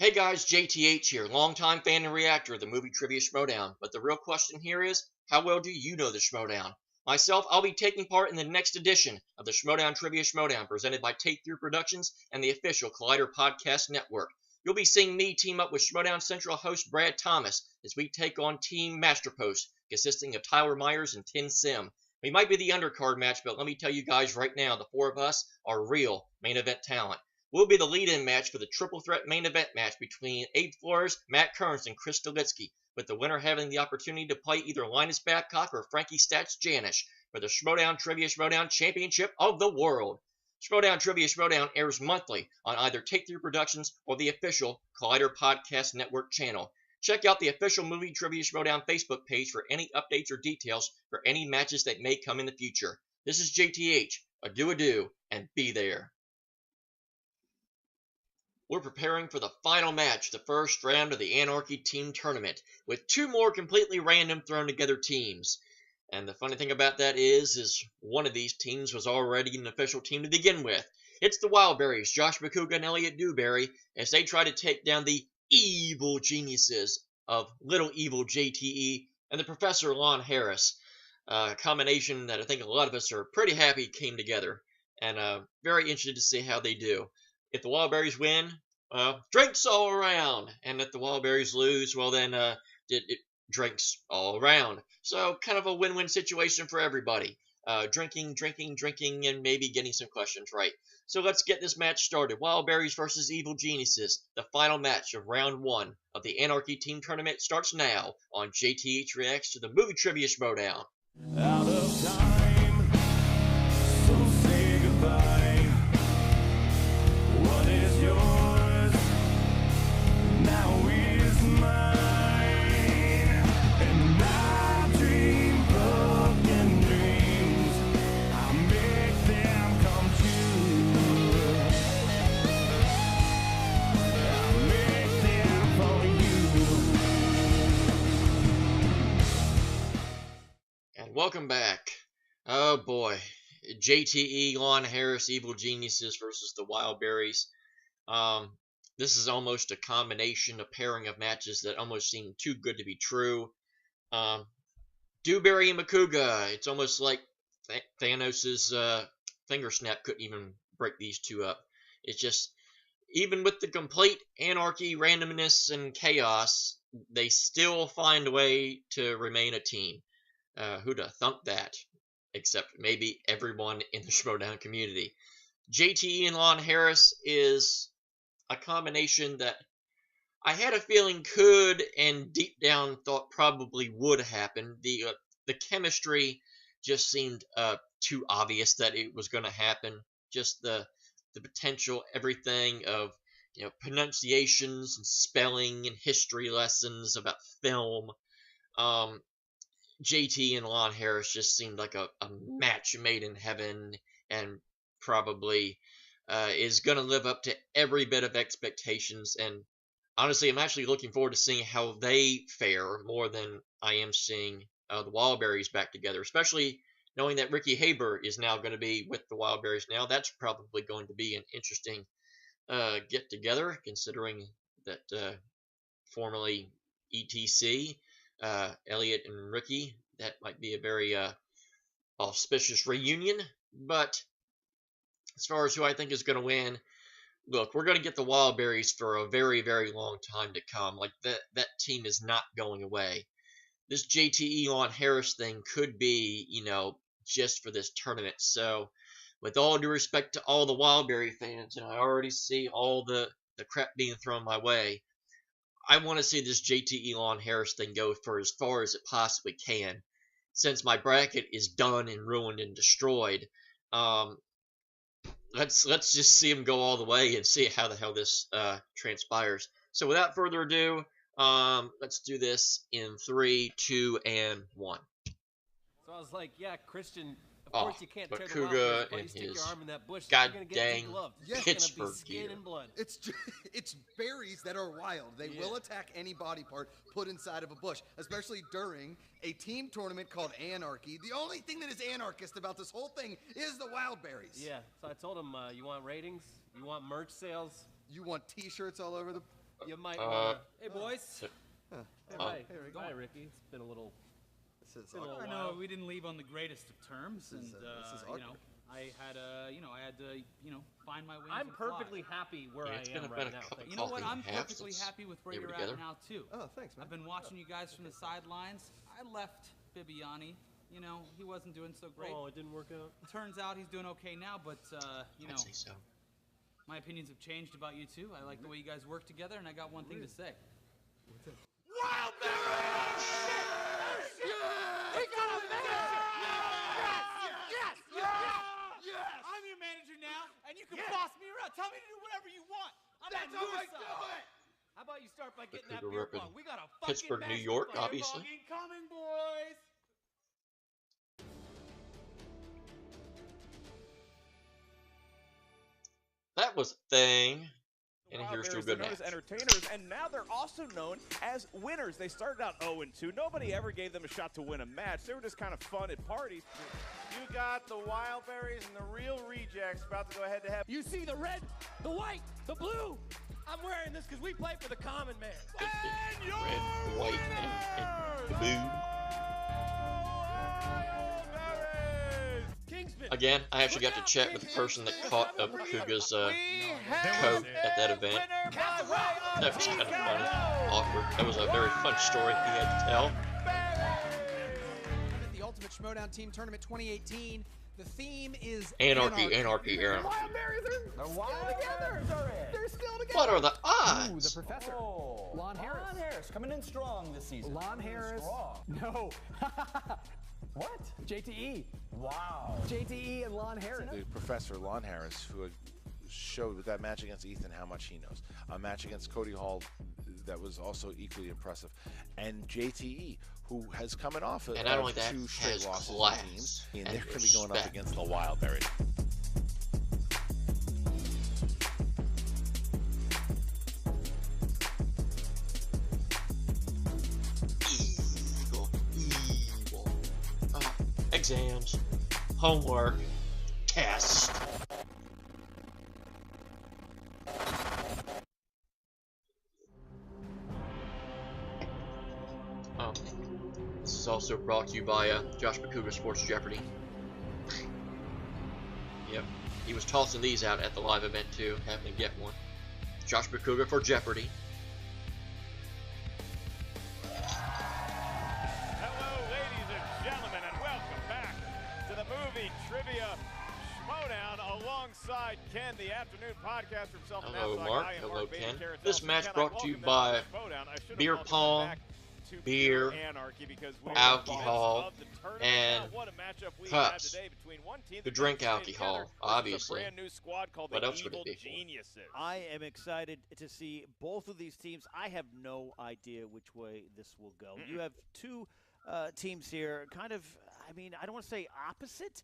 Hey guys, JTH here, longtime fan and reactor of the movie Trivia Schmoedown. But the real question here is, how well do you know the Schmoedown? Myself, I'll be taking part in the next edition of the Schmoedown Trivia Schmoedown, presented by Take Three Productions and the official Collider Podcast Network. You'll be seeing me team up with Schmoedown Central host Brad Thomas as we take on Team Masterpost, consisting of Tyler Myers and Tin Sim. We might be the undercard match, but let me tell you guys right now, the four of us are real main event talent. Will be the lead-in match for the triple threat main event match between Abe Flores, Matt Kearns, and Chris Stolitsky, with the winner having the opportunity to play either Linus Babcock or Frankie Stats Janish for the Schmoedown Trivia Schmoedown Championship of the World. Schmoedown Trivia Schmoedown airs monthly on either Take Three Productions or the official Collider Podcast Network channel. Check out the official Movie Trivia Schmoedown Facebook page for any updates or details for any matches that may come in the future. This is JTH. Adieu, and be there. We're preparing for the final match, the first round of the Anarchy Team Tournament, with two more completely random thrown together teams. And the funny thing about that is one of these teams was already an official team to begin with. It's the Wildberries, Josh McCouga and Elliot Dewberry, as they try to take down the evil geniuses of Little Evil JTE and the Professor Lon Harris. A combination that I think a lot of us are pretty happy came together, and very interested to see how they do. If the Wildberries win, drinks all around. And if the Wildberries lose, well then, it drinks all around. So kind of a win-win situation for everybody. Drinking, and maybe getting some questions right. So let's get this match started. Wildberries versus Evil Geniuses. The final match of round 1 of the Anarchy Team Tournament starts now on JTH Reacts to the Movie Trivia Schmoedown. Out of time, so say goodbye. What is yours now is mine, and I dream broken dreams. I make them come true. I make them for you. And welcome back. Oh boy. JTE, Lon Harris, Evil Geniuses versus the Wildberries. This is almost a combination, a pairing of matches that almost seem too good to be true. Dewberry and McCouga, it's almost like Thanos' finger snap couldn't even break these two up. It's just, even with the complete anarchy, randomness, and chaos, they still find a way to remain a team. Who'd have thunk that? Except maybe everyone in the Schmoedown community. JTE and Lon Harris is a combination that I had a feeling could, and deep down thought probably would happen. The chemistry just seemed too obvious that it was going to happen. Just the potential, everything of pronunciations and spelling and history lessons about film. JT and Lon Harris just seemed like a match made in heaven, and probably is going to live up to every bit of expectations. And honestly, I'm actually looking forward to seeing how they fare more than I am seeing the Wildberries back together, especially knowing that Ricky Haber is now going to be with the Wildberries now. That's probably going to be an interesting get-together, considering that formerly ETC, Elliot and Ricky, that might be a very auspicious reunion. But as far as who I think is going to win, look, we're going to get the Wildberries for a very, very long time to come. Like, that team is not going away. This JTE Lon Harris thing could be, just for this tournament. So, with all due respect to all the Wildberry fans, I already see all the crap being thrown my way. I want to see this JTE Lon Harris thing go for as far as it possibly can. Since my bracket is done and ruined and destroyed, let's just see him go all the way and see how the hell this transpires. So without further ado, let's do this in 3, 2, and 1. So I was like, yeah, Christian, of course you can't tear the McCouga Wildberries, but you and stick his your arm in that bush, god you're gonna get dang degloved. Yes. It's gonna Pittsburgh be skin gear. and blood. It's berries that are wild. They will attack any body part put inside of a bush, especially during a team tournament called Anarchy. The only thing that is anarchist about this whole thing is the Wildberries. Yeah, so I told him, you want ratings? You want merch sales? You want t-shirts all over the You might wanna... Hey, boys. Huh. Hey, Oh. Ray. Hey, Rick. Hi, Ricky. It's been a little... This is been a little awkward. I know while. we didn't leave on the greatest of terms, This is, and this is you know, awkward. I had to, find my wings. I'm and fly. perfectly happy where Yeah, I it's am been right about a now. cup of Thank You know what? coffee I'm and a half perfectly since happy with where they were you're together. at now too. Oh, thanks, man. I've been watching you guys from the sidelines. I left Bibiani. You know, he wasn't doing so great. Oh, it didn't work out. Turns out he's doing okay now, but you know, I'd say so. my opinions have changed about you too. I like the way you guys work together, and I got one thing to say. I'm your manager now, and you can boss me around. Tell me to do whatever you want. I'm on your side. How about you start by getting that Cougar beer rep in pong? We got a fucking Pittsburgh, New master York, plan. obviously. Incoming, boys. That was a thing. And here's to a Wildberries, good they're known match. as entertainers, and now they're also known as winners. They started out 0-2. Nobody ever gave them a shot to win a match. They were just kind of fun at parties. You got the Wildberries and the real rejects about to go head to head. You see the red, the white, the blue. I'm wearing this because we play for the common man. And red, white, and blue. Kingsman. Again, I actually got to chat with the person that caught up Kuga's coat at that event. That was kind of funny, awkward. That was a very fun story he had to tell. At the Ultimate Schmoedown Team Tournament 2018, the theme is Anarchy, anarchy, anarchy. What are the odds? Professor. Lon Harris. Lon Harris coming in strong this season. Lon Harris. No. What? JTE. Wow. JTE and Lon Harris. The Professor Lon Harris, who showed with that match against Ethan how much he knows. A match against Cody Hall that was also equally impressive. And JTE, who has coming off of And not only that, 2 straight has losses class in teams, and and they're going to be going up respect. against the Wildberries. Evil. Exams, homework, tests. This is also brought to you by Josh McCougar Sports Jeopardy. Yep, he was tossing these out at the live event too. Happened to get one. Josh McCougar for Jeopardy. Hello, ladies and gentlemen, and welcome back to the movie trivia Schmoedown alongside Ken, the afternoon podcast for himself. and Hello, Outside. Mark. I am Hello, Mark Ken. Baden-Carroll. This Ken, match I brought to you welcome them by to Schmoedown. I should have beer welcomed them pong, back to beer, Anarchy because we alcohol, are in the midst of the tournament. and Now, what a matchup we cups. had today between one team Who that drink stayed alcohol, together versus obviously. a brand new squad called What the else would it Evil be for? Geniuses. I am excited to see both of these teams. I have no idea which way this will go. You have two teams here, kind of, I mean, I don't want to say opposite,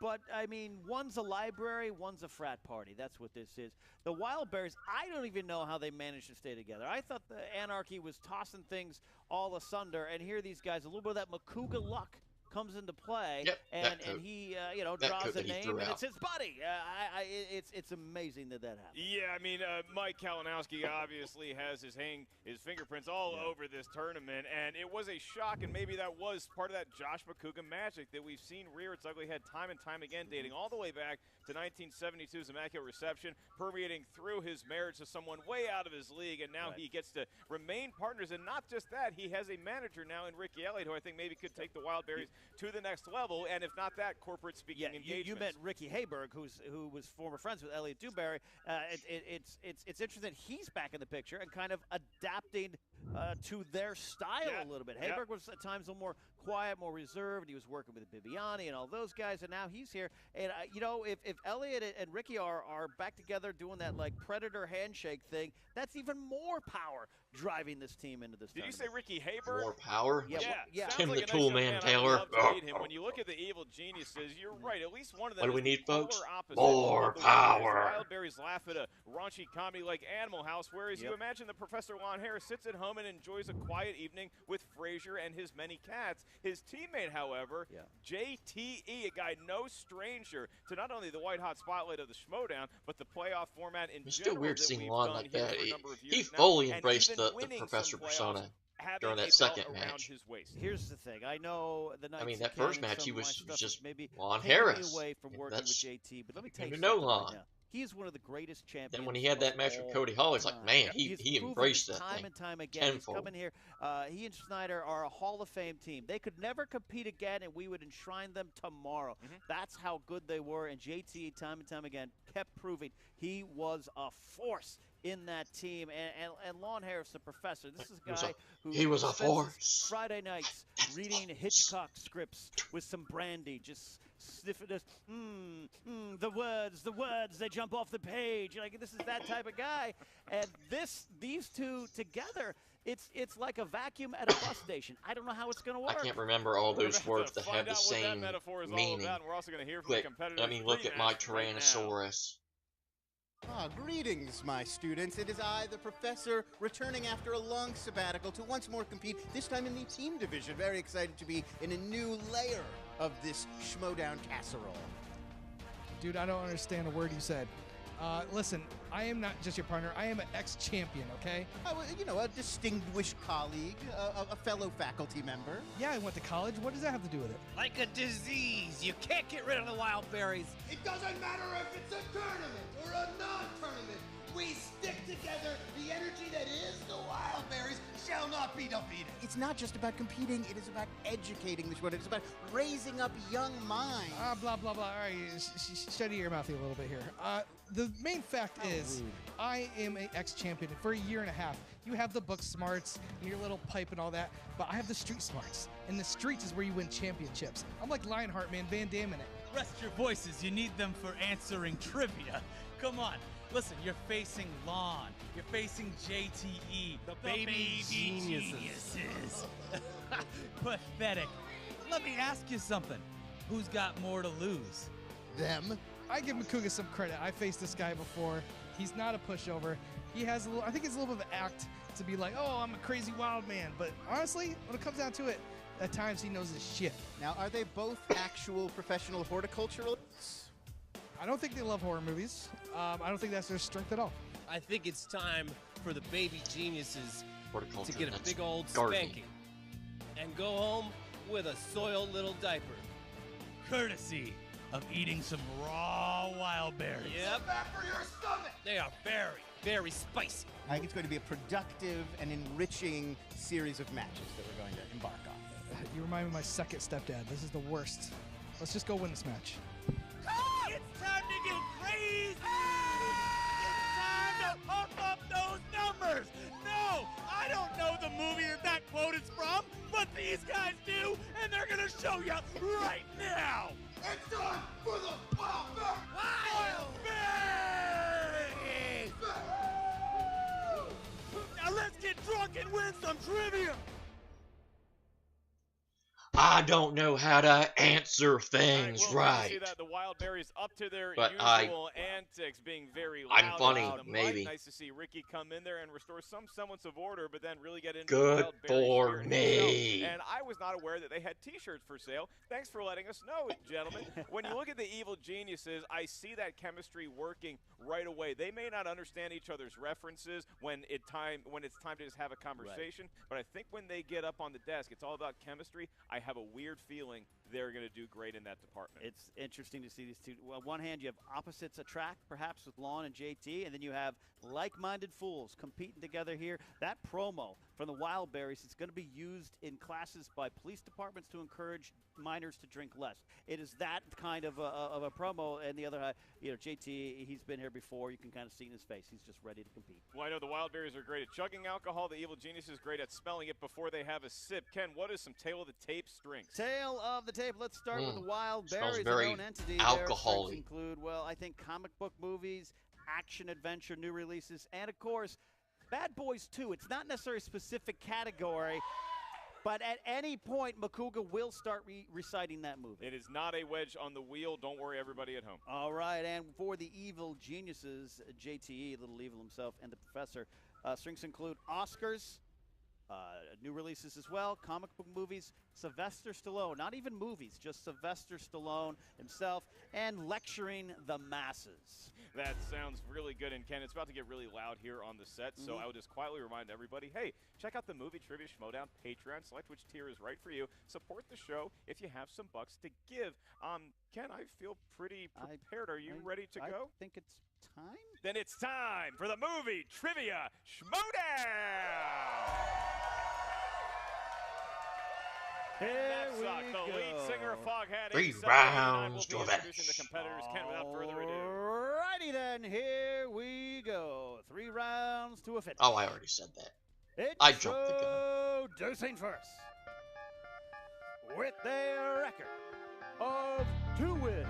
but, I mean, one's a library, one's a frat party. That's what this is. The Wildberries, I don't even know how they managed to stay together. I thought the Anarchy was tossing things all asunder, and here these guys, a little bit of that McCougar luck comes into play, Yep, and that coat. he, That draws coat a that he name, threw and out. it's his buddy. It's amazing that happened. Yeah, I mean, Mike Kalinowski obviously has his fingerprints all over this tournament, and it was a shock, and maybe that was part of that Josh McCougar magic that we've seen rear its ugly head time and time again, dating all the way back to 1972's Immaculate Reception, permeating through his marriage to someone way out of his league, and now he gets to remain partners, and not just that, he has a manager now in Ricky Elliott, who I think maybe could take the Wildberries to the next level, and if not that, corporate speaking engagements. You met Ricky Hayberg, who was former friends with Elliot Dewberry. It's interesting that he's back in the picture and kind of adapting to their style a little bit. Hayberg was at times a little more quiet, more reserved. He was working with Bibiani and all those guys, and now he's here. And if Elliot and Ricky are back together doing that like predator handshake thing, that's even more power driving this team into this. Did you tournament. say Ricky Hayberg? More power? Yeah. Sounds Tim like the a nice Tool young Man man. Taylor. I'd love to meet him. When you look at the Evil Geniuses, you're right. At least one of them. What do we is need, the folks? polar opposite More of the power. Wildberries. The Wildberries laugh at a raunchy comedy like Animal House, whereas you imagine the Professor Lon Harris sits at home and enjoys a quiet evening with Frasier and his many cats. His teammate, however, JTE, a guy no stranger to not only the white-hot spotlight of the Schmoedown, but the playoff format in It's general still weird that seeing we've Lon done like here that. for a number of He years now, fully and embraced even the winning professor some playoffs, persona having during that a second belt around match. his waist. Here's the thing. I know the Knights I mean, of that Ken first and match, he some of my was stuff just is maybe Lon taking me Harris. away from working with That's, JT. But let me tell you you know something Lon. right now. He is one of the greatest champions. Then when he had that match with Cody Hall, he's like, man, he embraced that time thing and time again. tenfold. He's coming here. He and Snyder are a Hall of Fame team. They could never compete again, and we would enshrine them tomorrow. That's how good they were. And JT, time and time again, kept proving he was a force in that team. And Lon Harris, the professor, this is a guy who he was a spends his force. Friday nights reading Hitchcock scripts with some brandy, just sniffing this, the words, they jump off the page. Like, this is that type of guy. And these two together, it's like a vacuum at a bus station. I don't know how it's going to work. I can't remember all those words that have the What same that metaphor is all meaning. about, and we're also going to hear from the competitors. I mean, look at my pre-match right now. Tyrannosaurus. Greetings, my students. It is I, the professor, returning after a long sabbatical to once more compete, this time in the team division. Very excited to be in a new layer of this Schmoedown casserole. Dude, I don't understand a word you said. Listen, I am not just your partner. I am an ex-champion, okay? You know, a distinguished colleague, a fellow faculty member. Yeah, I went to college. What does that have to do with it? Like a disease. You can't get rid of the Wildberries. It doesn't matter if it's a tournament or a non-tournament. We stick together. The energy that is the Wildberries shall not be defeated. It's not just about competing. It is about educating the Schmoedown. It's about raising up young minds. Blah, blah, blah. All right, shut your mouth a little bit here. The main fact is, I am an ex-champion for a year and a half. You have the book smarts and your little pipe and all that, but I have the street smarts. And the streets is where you win championships. I'm like Lionheart, man, Van Damme in it. Rest your voices. You need them for answering trivia. Come on. Listen, you're facing Lon. You're facing JTE. The baby geniuses. Pathetic. Let me ask you something. Who's got more to lose? Them. I give Makuga some credit. I faced this guy before. He's not a pushover. He has a little, I think it's a little bit of act to be like, oh, I'm a crazy wild man. But honestly, when it comes down to it, at times he knows his shit. Now, are they both actual professional horticulturalists? I don't think they love horror movies. I don't think that's their strength at all. I think it's time for the baby geniuses to get a that's big old gardening. spanking and go home with a soiled little diaper. Courtesy of eating some raw Wildberries. Yep. Bad for your stomach. They are very, very spicy. I think it's going to be a productive and enriching series of matches that we're going to embark on. You remind me of my second stepdad. This is the worst. Let's just go win this match. It's time to get crazy! It's time to pump up those numbers! No, I don't know the movie that quote is from, but these guys do, and they're gonna show you right now! It's time for the Wildberries! Now let's get drunk and win some trivia! I don't know how to answer things Well, right. see that the Wildberries up to their But usual antics, being very loud. I'm funny, on the mic. maybe. Nice to see Ricky come in there and restore some semblance of order, but then really get into Good the Wildberries for spirit me. himself. And I was not aware that they had T-shirts for sale. Thanks for letting us know, gentlemen. When you look at the evil geniuses, I see that chemistry working right away. They may not understand each other's references when it's time to just have a conversation, but I think when they get up on the desk, it's all about chemistry. I have a weird feeling they're going to do great in that department. It's interesting to see these two. Well, on one hand, you have opposites attract, perhaps with Lon and JT, and then you have like-minded fools competing together here. That promo from the Wildberries is going to be used in classes by police departments to encourage minors to drink less. It is that kind of a promo, and the other, JT, he's been here before. You can kind of see in his face. He's just ready to compete. Well, I know the Wildberries are great at chugging alcohol. The Evil Genius is great at smelling it before they have a sip. Ken, what is some tail of the tape strengths? Tail of the tape. Let's start with the Smells Wildberries, very their own entity. alcohol-y. Their strengths include, well, I think comic book movies, action adventure, new releases, and of course, Bad Boys 2. It's not necessarily a specific category, but at any point, Makuga will start reciting that movie. It is not a wedge on the wheel. Don't worry, everybody at home. All right, and for the Evil Geniuses, JTE, Little Evil himself, and the Professor, strengths include Oscars, New releases as well, comic book movies, Sylvester Stallone, not even movies, just Sylvester Stallone himself, and lecturing the masses. That sounds really good. And Ken, it's about to get really loud here on the set, so I will just quietly remind everybody, hey, check out the Movie Trivia Schmoedown Patreon. Select which tier is right for you. Support the show if you have some bucks to give. Ken, I feel pretty prepared. Are you ready to go? I think it's time. Then it's time for the Movie Trivia Schmoedown! That's the lead singer of Foghat. 3 rounds to a finish. Introducing the competitors. Ken, without further ado. Alrighty then, here we go. 3 rounds to a finish. Oh, I already said that. I jumped the gun. Introducing first, with their record of 2 wins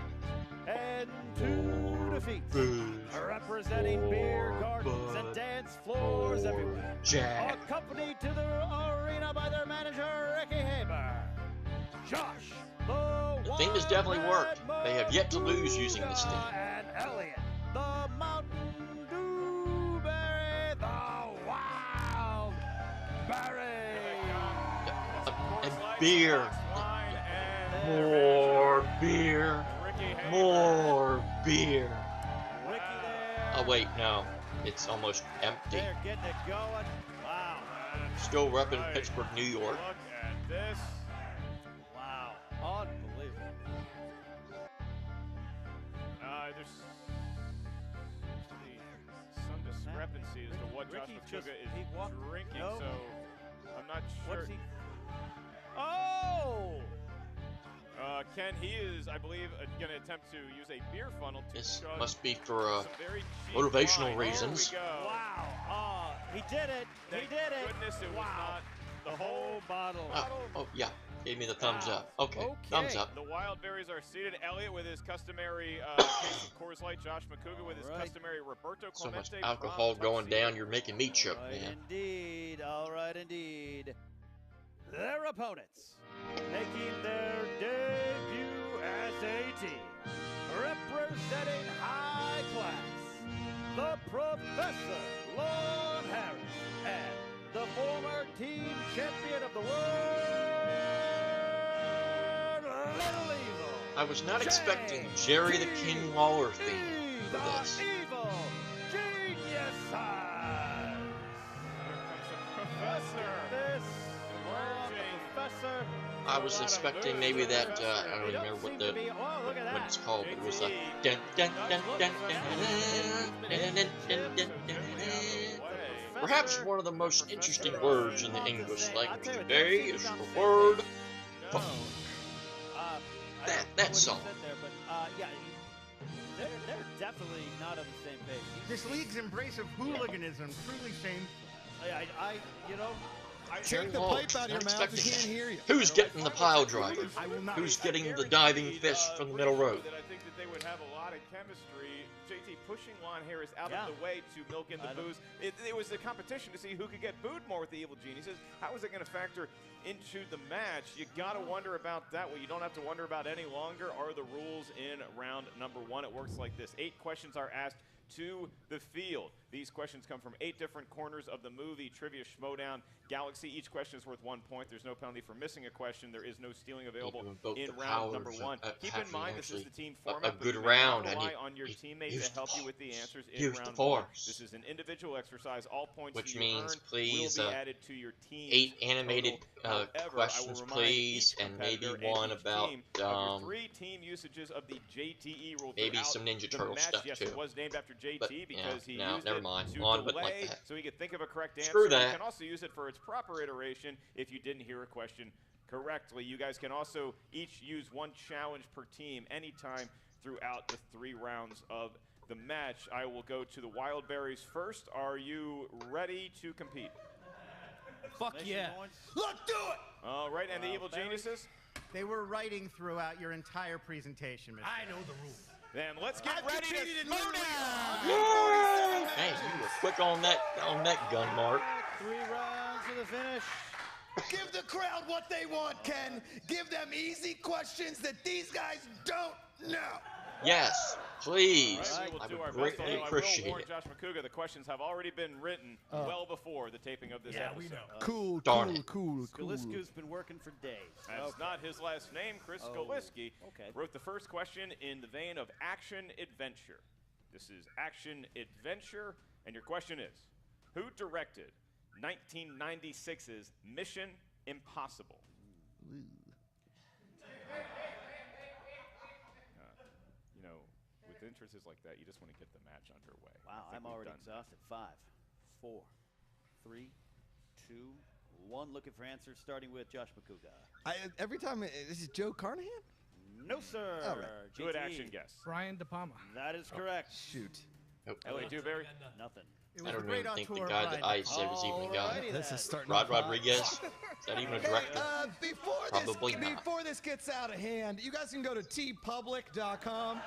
and 2 defeats, representing beer gardens and dance floors everywhere, accompanied to the arena by their manager, Ricky Haber, Josh, the thing has definitely worked. They have yet to lose using this thing. And Elliot, the Mountain Dewberry, the Wild Berry. And beer. More beer. More beer. Oh wait, no. It's almost empty. They're getting it going. Wow. Still repping Pittsburgh, New York. Look at this. Wow. Unbelievable. There's seems to be some discrepancy as to what Josh Machuga is drinking, so I'm not sure. What's he? Oh! Ken, he is, I believe, going to attempt to use a beer funnel to This chug must be for some very cheap motivational wine. reasons. Here we go. Wow. He did it. Thank He did it. goodness it was Wow. not the whole bottle. Oh, yeah. Gave me the thumbs up. Okay, thumbs up. The Wildberries are seated. Elliot with his customary case of Coors Light. Josh Machuga with his customary Roberto So much Clemente. alcohol going down, you're making me choke, man. Indeed. All right, indeed. Their opponents, making their debut as a team, representing high class, the Professor Lon Harris and the former team champion of the world, Little Evil. I was not expecting Jerry the King Lawler theme for this. Evil Geniuses. Professor. This Professor. I was expecting maybe that, I don't remember what it's called, but it was like dun dun dun dun dun dun dun dun dun dun. Perhaps one of the most interesting words in the English language today is the word fuck. That song. Yeah, they're definitely not on the same page. This league's embrace of hooliganism truly shameful. Take the pipe out of your mouth, we can't hear you. Who's getting the pile driver? Who's getting the diving fish from the middle road? I think that they would have a lot of chemistry. JT pushing Lon Harris out of the way to milk in the booze. It was a competition to see who could get booed more with the Evil Geniuses. How is it going to factor into the match? You got to wonder about that. What you don't have to wonder about any longer are the rules in round number 1. It works like this. 8 questions are asked to the field. These questions come from 8 different corners of the movie Trivia Schmoedown Galaxy. Each question is worth 1 point. There's no penalty for missing a question. There is no stealing available in round number 1. Keep in mind this is the team format. A good round. Rely on your teammates to help you with the answers in round 1. This is an individual exercise. All points which you means, earn please, will be added to your team. 8 animated questions, please, and maybe one about 3 team usages of the JTE rule. Maybe some Ninja Turtle stuff yes, too. It was named after JT but, because he no, used never it mind. to On, but delay, like that. so he could think of a correct answer. Screw that. You can also use it for its proper iteration if you didn't hear a question correctly. You guys can also each use 1 challenge per team anytime throughout the 3 rounds of the match. I will go to the Wildberries first. Are you ready to compete? Fuck yeah. Let's do it! All right, and the Evil Geniuses? They were writing throughout your entire presentation, Mr. I know the rules. Then let's get ready to slow down! Hey, you were quick on that gun, Mark. 3 rounds to the finish. Give the crowd what they want, Ken. Give them easy questions that these guys don't know. Yes, please. All right, we will I do would our best. greatly Although I will appreciate warn it. Josh McCouga, the questions have already been written well before the taping of this episode. we know. Cool, Darn cool, it. cool, cool. Skalisku's been working for days. That's not his last name. Chris Skaliski okay. wrote the first question in the vein of action adventure. This is action adventure, and your question is, who directed 1996's Mission Impossible? You know, with entrances like that, you just want to get the match underway. Wow, I think I'm we've already done that. exhausted. 5, 4, 3, 2, 1. Looking for answers, starting with Josh McCouga. Every time, this is Joe Carnahan? No, sir. All right. Good JTE. action guess. Brian De Palma. That is correct. Shoot. Nope. Elliot Dewberry? Nothing. It I was a don't great even think the auteur guy by that I said was even a guy. Alrighty This then. is starting Rod off hot. Rodriguez? Is that even a director? Probably not. Before this gets out of hand, you guys can go to tpublic.com.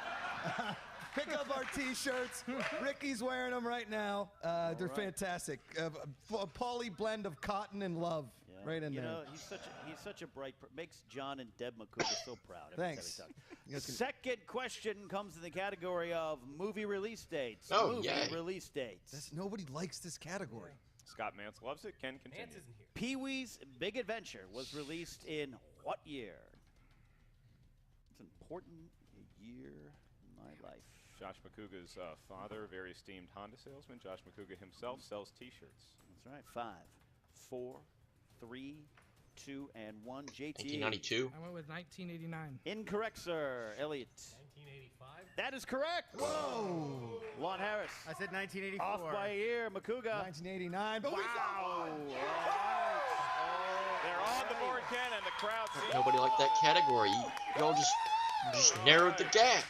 Pick up our T-shirts. Ricky's wearing them right now. They're fantastic. A poly blend of cotton and love right in you there. know, he's such a bright. Makes John and Deb McCouga so proud. every time Thanks. he talks. You guys can- Second question comes in the category of movie release dates. Oh, movie yay. release dates. Nobody likes this category. Scott Mance loves it. Ken, continue. Nance isn't here. Pee-wee's Big Adventure was released in what year? It's an important year in my life. Josh McCouga's father, very esteemed Honda salesman. Josh McCouga himself sells T-shirts. That's right. 5, 4, 3, 2, and 1. JT. 1992. I went with 1989. Incorrect, sir. Elliot. 1985. That is correct. Whoa! Lon Harris. I said 1984. Off by a year. McCouga. 1989. But we got Wow. one. They're on the board, Ken, and the crowd sees. Nobody liked that category. Y'all just narrowed the gap.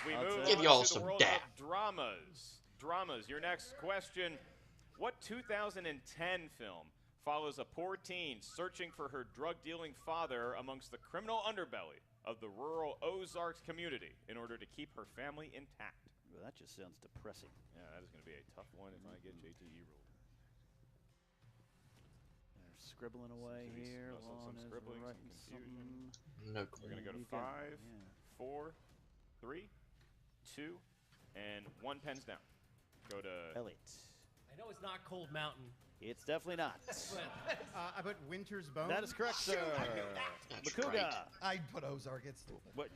We I'll move Give on y'all to the some world dap. of dramas. Dramas. Your next question. What 2010 film follows a poor teen searching for her drug-dealing father amongst the criminal underbelly of the rural Ozarks community in order to keep her family intact? Well, that just sounds depressing. Yeah, that is going to be a tough one if I get JTE ruled. They're scribbling away Some here. Lon is scribbling, some writing confusion. something. No We're going to go to You got- 5, yeah. 4, 3, 2, and 1 pens down. Go to Elliot. I know it's not Cold Mountain. It's definitely not. I put Winter's Bone. That is correct, sir. That's McCouga. right. I put Ozark. It's stupid. What,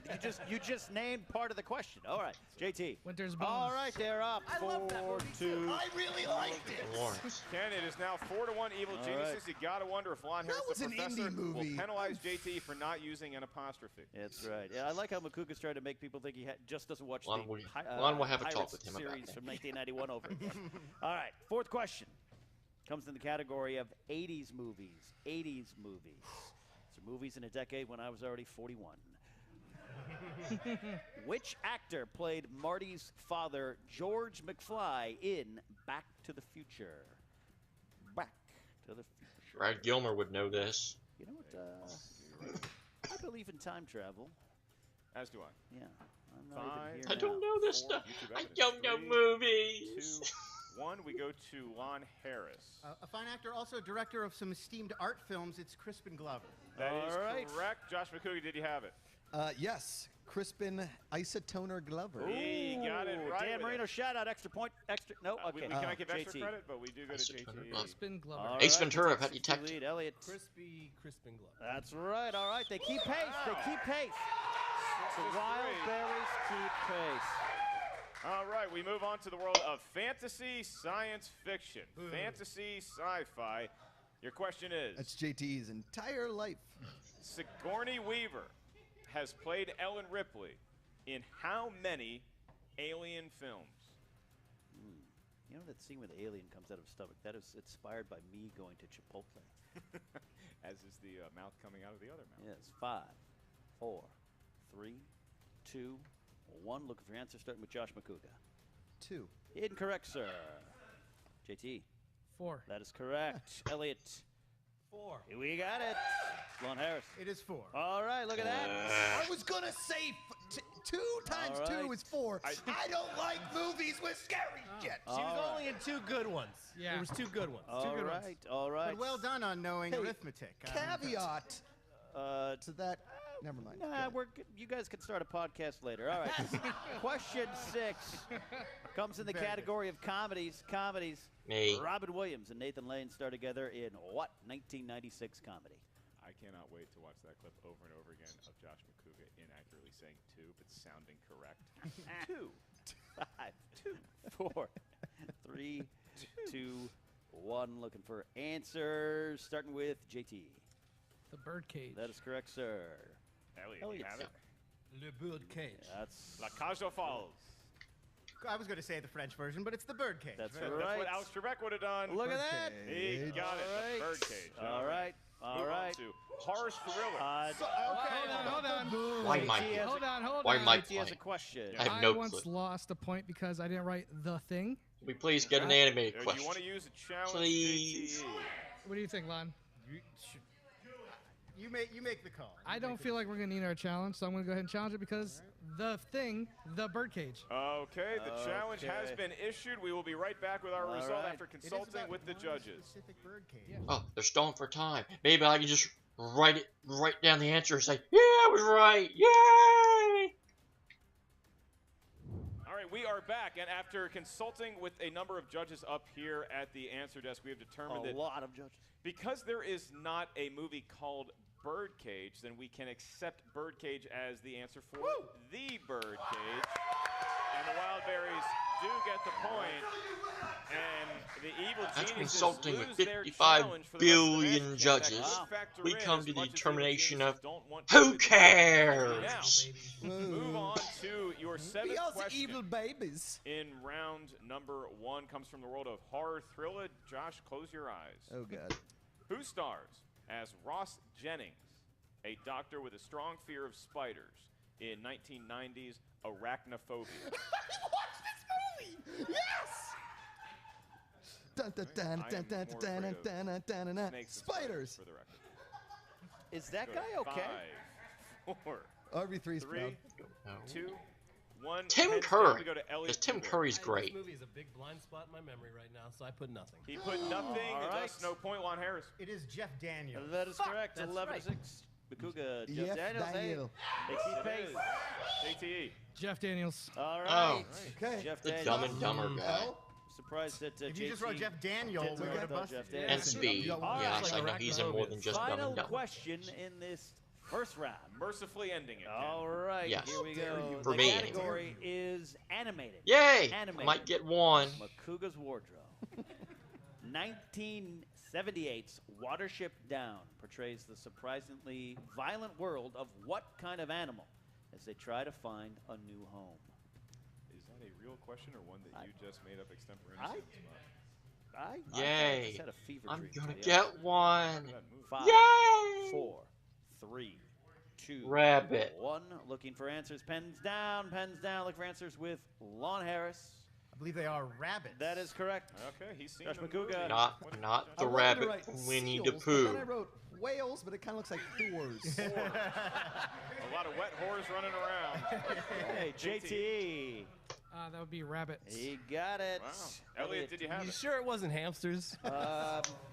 you just named part of the question. All right, JT. Winter's Bones. All right, they're up. I love that 4, movie, 2. too. I really liked it. Lawrence. Ken, it is now 4-1 Evil All Geniuses. You gotta wonder if Lon Harris, was the an professor, indie movie. will penalize JT for not using an apostrophe. That's right. Yeah, I like how McCouga's trying to make people think he just doesn't watch Lon the will have a talk Pirates with him about series that. from 1991 over again. All right, fourth question comes in the category of 80s movies. 80s movies. So movies in a decade when I was already 41. Which actor played Marty's father, George McFly, in Back to the Future? Back to the Future. Brad Gilmer would know this. You know what? I believe in time travel. As do I. Yeah. I'm not even here I don't now. know this 4, stuff. YouTube I evidence. don't know 3, movies. 2, 1. We go to Lon Harris. A fine actor, also director of some esteemed art films. It's Crispin Glover. That is All right. correct. Josh McCouga, did you have it? Yes. Crispin Isotoner Glover. He got it Ooh, right. Dan with Marino, it. shout out, extra point, extra. No, We okay. cannot give extra JT. credit, but we do go to JT. Crispin Glover. All Ace right, Ventura, takes how do you the tact- lead. Elliot. Crispin Glover. That's right. All right, they keep pace. They keep pace. The Wildberries keep pace. All right, we move on to the world of fantasy science fiction. Fantasy sci-fi. Your question is... That's JT's entire life. Sigourney Weaver has played Ellen Ripley in how many Alien films? You know that scene where the alien comes out of his stomach? That is inspired by me going to Chipotle. As is the mouth coming out of the other mouth. Yes, 5, 4, 3, 2, 1. Looking for your answer, starting with Josh McCouga. 2. Incorrect, sir. JT. 4. That is correct. Elliot. 4. We got it. Lon Harris. It is 4. All right, look at that. I was going to say 2 times All 2 right. is 4. I don't like movies with scary shit. She was only in 2 good ones. Yeah. There was 2 good ones. All 2 good right, ones. all right. But well done on knowing arithmetic. Caveat to that. Never mind. Nah, you guys can start a podcast later. All right. Question 6 comes in the category of comedies. Me. Robin Williams and Nathan Lane star together in what 1996 comedy? I cannot wait to watch that clip over and over again of Josh McCouga inaccurately saying 2, but sounding correct. 2, 5, 2, 4, 3, 2, 1. Looking for answers, starting with JT. The Birdcage. That is correct, sir. Elliot, you have it? Le Birdcage. That's La Cage aux Folles. I was going to say the French version, but it's the Birdcage. That's That's right. what Alex Trebek would have done. Look at that. He got it. The Birdcage. All right. All Move on right. to horror thriller. Hold on. Why am I here? Hold on. Why am I JT has a playing? question. I have no once clue. lost a point because I didn't write the thing. Can we please get an animated Do question? you want to use a challenge? Please. JTE? What do you think, Lon? You make the call. I don't feel like we're gonna need our challenge, so I'm gonna go ahead and challenge it because the thing, the Birdcage. Okay, the challenge has been issued. We will be right back with our All result right. after consulting with the judges. Oh, they're stalling for time. Maybe I can just write down the answer and say, yeah, I was right. Yay! All right, we are back, and after consulting with a number of judges up here at the answer desk, we have determined that A lot of judges. because there is not a movie called Birdcage, then we can accept Birdcage as the answer for the Birdcage. And the Wildberries do get the point. And the evil After geniuses consulting with lose their 55 challenge for the rest of the billion match. judges, That could factor we in come as to the much as determination evil of geniuses don't want who to. cares? Now, move on to your seventh question. babies. In round number 1 comes from the world of horror thriller. Josh, close your eyes. Oh, God. Who stars as Ross Jennings, a doctor with a strong fear of spiders, in 1990's Arachnophobia? Yes! Dun, dun, dun, dun, dun, dun, dun, dun, dun, dun. Spiders. For the record. Is that Go guy to okay? 5, 4, RB3's 3, proud. 2, 1. Tim Heads Curry. down to go to Elliot Because Tim Stewart. Curry's great. This movie is a big blind spot in my memory right now, so I put nothing. He put nothing. All right. Thus no point. Lon Harris. It is Jeff Daniels. That is correct. That's 11 right. to 6. Bakuga, Jeff Jeff Daniels. Daniel. Hey, Yes, keep it pace. is. JTE. Jeff Daniels. All Oh. right. Okay. Jeff The Daniels. Dumb and Dumber guy. Surprised that If you just wrote JT Jeff Daniel, didn't we write would have about busted. Jeff And Daniels. Speed. All Yes, right. I know he's in more than just Dumb Final and Dumber. question in this first round. Mercifully ending it. All right, Yes. here we go. For The me. category is animated. Yay! I Animated. might get one. Makuga's wardrobe. 1978's Watership Down portrays the surprisingly violent world of what kind of animal as they try to find a new home? Is that a real question or one that you just made up extemporaneously? I Yay! just had a fever I'm dream gonna today. get one. 5, Yay! 4, 3, 2, Rabbit. 1. Looking for answers. Pens down. Look for answers with Lon Harris. I believe they are rabbits. That is correct. Okay, he's seen Josh the Makuga. movie. Not the I wanted to rabbit write Winnie seals, the but Pooh. then I wrote whales, but it kind of looks like whores. A lot of wet whores running around. Hey, JTE. That would be Rabbit. He got it. Wow. Elliot, did you have You it? sure it wasn't hamsters?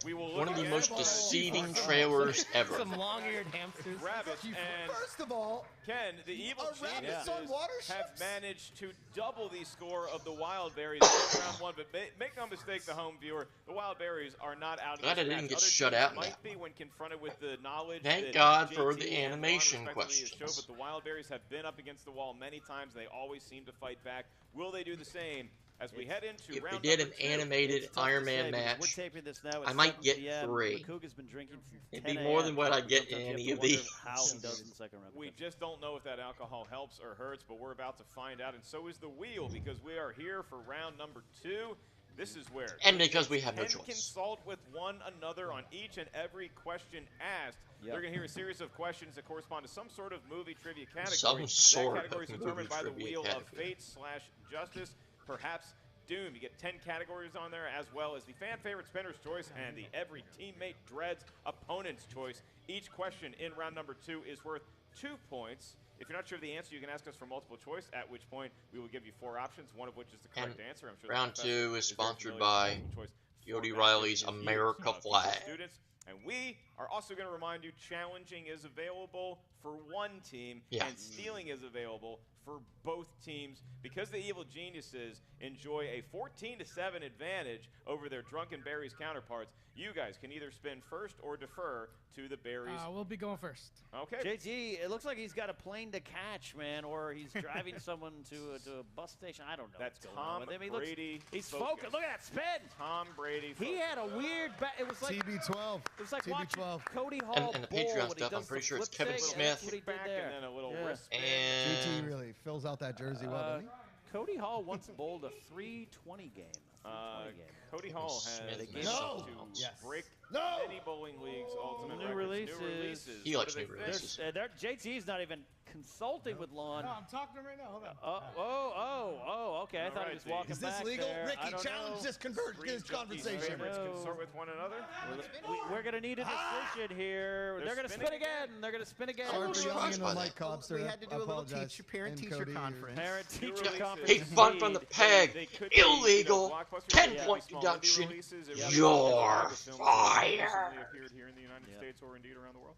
We will look One of the again. most deceiving trailers ever. Some long-eared hamsters. Rabbits and First of all, Ken, the evil Are rabbits on geniuses waterships? have managed to double the score of the Wildberries in round 1. But make no mistake, the home viewer, the Wildberries are not out of Glad this I didn't match. get Other shut teams out in might that be when confronted with the knowledge Thank that God for JT the and Ron animation respectively has questions. showed, but the Wildberries have been up against the wall many times. They always seem to fight back. Will they do the same as we head into If round they did number an 2? animated It's tough Iron to Man say because match, We're taping this now at I might 7 get PM. 3. Makuga's been drinking from It'd 10 be more a.m. than what I get Sometimes in you have any to of wonder these. How he does in the second round. We just don't know if that alcohol helps or hurts, but we're about to find out, and so is the wheel, because we are here for round number 2. This is where And because we have no can choice. consult with one another on each and every question asked. Yep. They're going to hear a series of questions that correspond to some sort of movie trivia category. Some sort that category is of determined movie by the trivia wheel category. of fate/justice, perhaps doom. You get 10 categories on there, as well as the fan favorite spinner's choice and the every teammate dreads opponent's choice. Each question in round number 2 is worth 2 points. If you're not sure of the answer, you can ask us for multiple choice, at which point we will give you 4 options, one of which is the correct And answer. I'm sure round the 2 professor is very sponsored familiar with by multiple choice Yodi format Riley's that he America uses, flag. Students, and we are also going to remind you challenging is available for one team and stealing is available for both teams because the Evil Geniuses enjoy a 14-7 advantage over their Drunken Berries counterparts. You guys can either spin first or defer to the Berries. We'll be going first. Okay. JT, it looks like he's got a plane to catch, man, or he's driving someone to a bus station. I don't know. That's what's going on with him. He Brady. He's focused. Look at that spin. Tom Brady. He had a weird. It was like TB12. It was like TB12. watching Cody Hall And the bowl Patreon when he stuff, does I'm pretty the sure it's flip Kevin thing, Smith. That's what he did Back there. and then a little Yeah. wrist spin. And JT really fills out that jersey well, doesn't he? Cody Hall once bowled a 320 game. Cody Hall has No. to break many bowling leagues ultimate New records. releases. He likes new releases. JT's not even consulting with Lon. No, I'm talking to him right now. Hold on. Okay. I thought he was walking Is this back legal? there. I Ricky, don't challenge know. this conversation. Favorites consort with one another. We're going to need a decision here. They're going to spin again. They're going to spin again. Sorry for yelling into the by mic, Cobb, sir. We had to do I a little apologize. parent-teacher And Cody, conference. Parent-teacher conference. He fun from the peg. Illegal. 10-point deduction. You're fired. Appeared here in the United States or indeed around the world.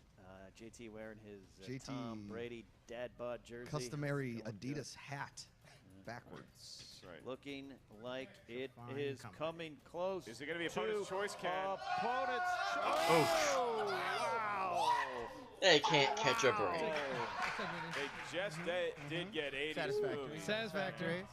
JT wearing his JT Tom Brady dad bod jersey. Customary Adidas hat. Backwards. That's right. Looking like it is coming close. Is it going to be opponent's choice, Ken? Opponent's choice. Oh. Wow. They can't catch a break. They just did get 80s movies. Satisfactory.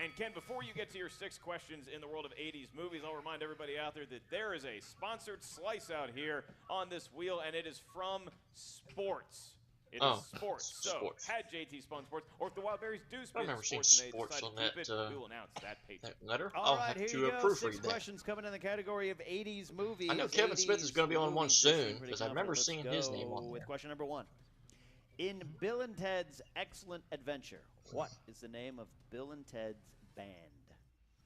And Ken, before you get to your 6 questions in the world of 80s movies, I'll remind everybody out there that there is a sponsored slice out here on this wheel, and it is from sports. It is sports. So, sports. had JT spun sports, or if the Wildberries do I spin remember seeing sports and they sports decide on to keep that, it, we will announce that page. that letter. All I'll right, have here to you go. proofread 6 that. questions coming in the category of 80s movies. I know Kevin Smith is going to be on one movies. soon Pretty because I remember confident. seeing Let's his name go on there. with question number 1. In Bill and Ted's Excellent Adventure, what is the name of Bill and Ted's band?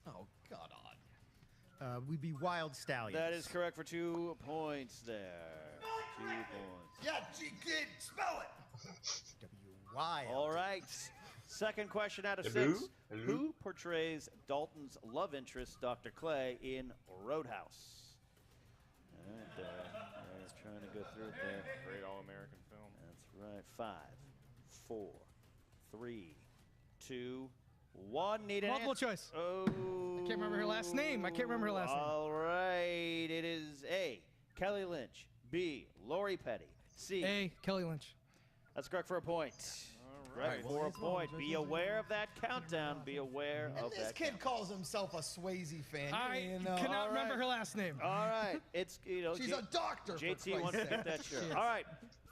Oh, God on. We'd be Wild Stallions. That is correct for 2 points there. 2 points. Yeah, kid, spell it. Wild. All right. Second question out of Hello? 6. Hello? Who portrays Dalton's love interest, Dr. Clay, in Roadhouse? And I was trying to go through it there. Great all-American film. That's right. 5, 4, 3, 2, 1. Need an Multiple answer. choice. Oh. I can't remember her last name. I can't remember her last name. All right. It is A, Kelly Lynch. B, Lori Petty. C. A. Kelly Lynch. That's correct for a point. All Right, for a point. Be aware of that countdown. Be aware And of this that kid countdown. calls himself a Swayze fan. I You know. cannot all remember right. her last name. All right. It's, She's a doctor. for JT Christ's wants to sake. get that shirt. She is. All right.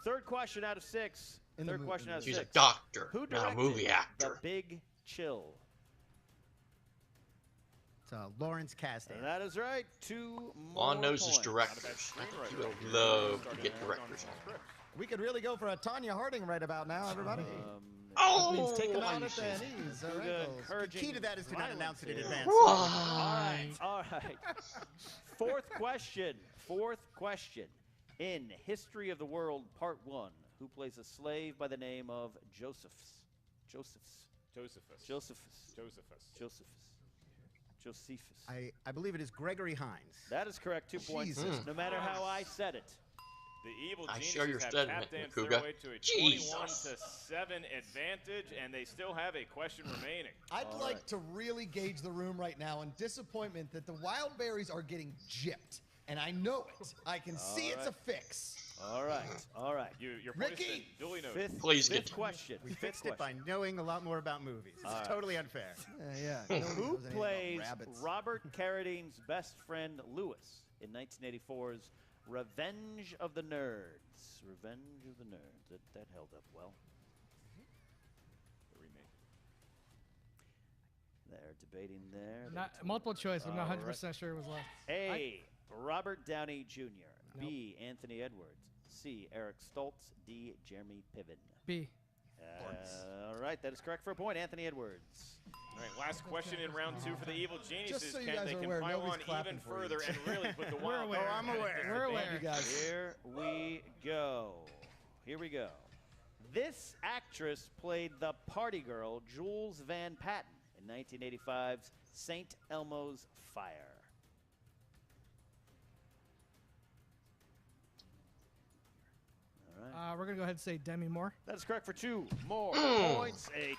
Third question out of 6. In the Third mo- question in out of the- She's a 6. doctor, Who not a directed movie The actor. Big Chill? It's Lawrence Kasdan. And that is right. 2 more Lon knows his points. directors. I think he would love to get directors on. We could really go for a Tanya Harding right about now, everybody. Oh, That means take them out you at the should. knees. All Good right. encouraging Key to that is to not violence announce it in here. advance. Why? All right. Fourth question. Fourth question. In History of the World, Part 1, who plays a slave by the name of Josephus? Josephus. Josephus. Josephus. Josephus. Josephus. Josephus. I believe it is Gregory Hines. That is correct. 2 points. Jesus No matter how I said it. The Evil I Geniuses share your have sentiment, tap danced Makuga. their way to a Jesus. 21-7 advantage, and they still have a question remaining. I'd like to really gauge the room right now in disappointment that the Wildberries are getting gypped. And I know it. I can see it's a fix. All right. All right. Your point has been Ricky! duly noted. Please Fifth get- question. We Fifth fixed it by question. knowing a lot more about movies. It's totally unfair. Yeah. Who plays Robert Carradine's best friend Lewis in 1984's Revenge of the Nerds? Revenge of the Nerds. That held up well. The remake. They're debating there. Not multiple choice. I'm not All 100% sure it was left. A. Robert Downey Jr. B. Anthony Edwards. C. Eric Stoltz. D. Jeremy Piven. B. All right, that is correct for a point. Anthony Edwards. All right, last question in round 2 for the Evil Geniuses. so you Can guys they are can aware, pile nobody's on clapping even for you. further and really put the We're wild aware. card I'm at a aware. We're aware. You guys. Here we go. Here we go. This actress played the party girl Jules Van Patten in 1985's St. Elmo's Fire. ahead and say Demi Moore. That is correct for 2 more points. A